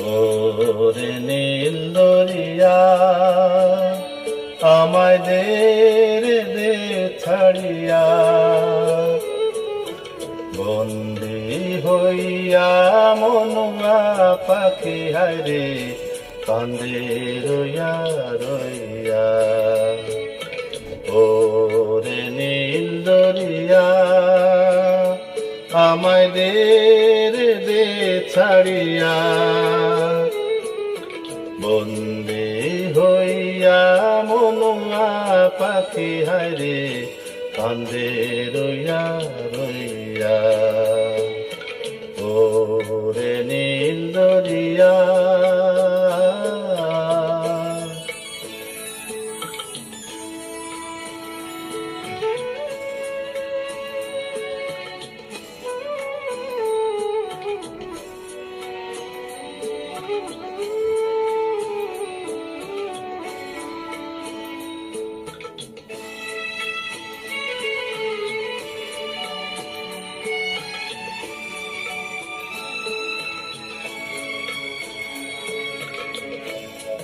ওরে নীল দরিয়া আমায় দে রে দে ছাড়িয়া, বন্দি হইয়া মনুয়া পাখি হায়রে কান্দে রইয়া রইয়া। ওরে নীল দরিয়া আমায় দে রে দে ছাড়িয়া, বন্দি হইয়া মনুয়া পাখি হায়রে কান্দে রইয়া রইয়া। ওরে নীল দরিয়া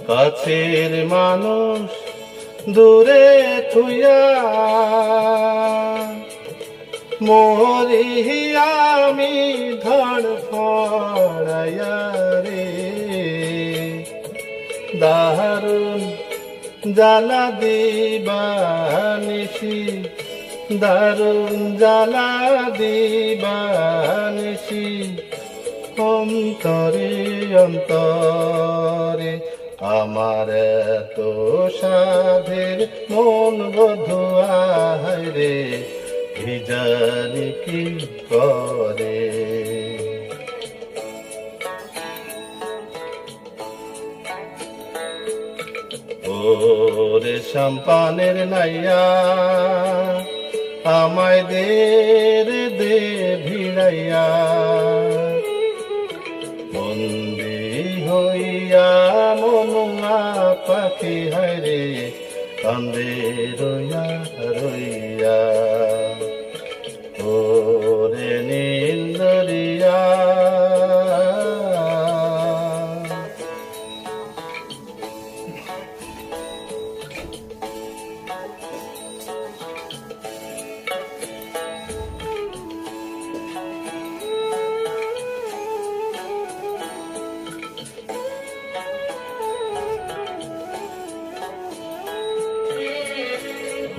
কাছের মানুষ দূরে থুইয়া মরি আমি ধড়ফড়াইয়া রে, দারুণ জ্বালা দিবানিসি দারুণ জ্বালা দিবানিসি, অন্তরে অন্তরে আমার এত সাধের মন বধুয়া রে ভিজানি কি করে। ওরে সম্পানের নাইয়া আমায় দে রে দে ভিড়াইয়া, বন্দি হইয়া মনুয়া পাখি হায়রে কান্দে রইয়া রইয়া। ওরে নীল দরিয়া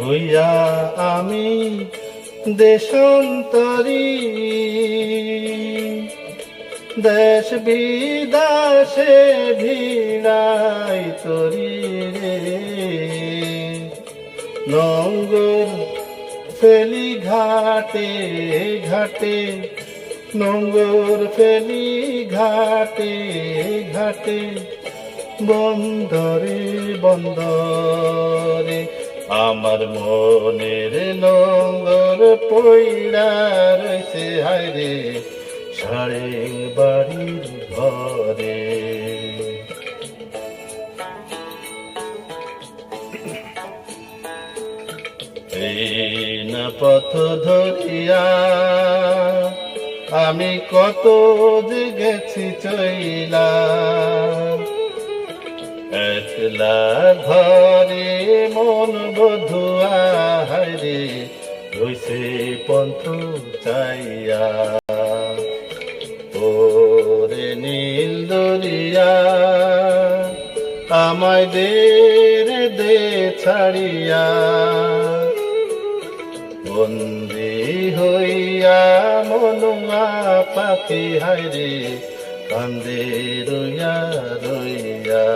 হইয়া আমি দেশান্তরী, দেশ বিদেশে ভিড়াই তরি রে, নঙ্গর ফেলি ঘাটে ঘাটে নঙ্গর ফেলি ঘাটে ঘাটে, বন্দরে বন্দরে আমার মনের নঙ্গর পইড়া রয়েছে হায়রে সাড়ে বাড়ির ঘরে। এই না পথ ধরিয়া আমি কত যে গেছি চইলা, একলা ঘরে মন বধুয়া হায়রে রইছে পন্থ চাইয়া। ওরে নীল দরিয়া আমায় দে রে দে ছাড়িয়া, বন্দি হইয়া মনুয়া পাখি হায়রে কান্দে রইয়া রইয়া।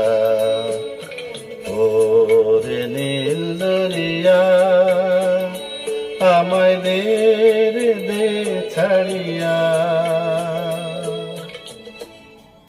ওরে নীল দরিয়া আমায় দে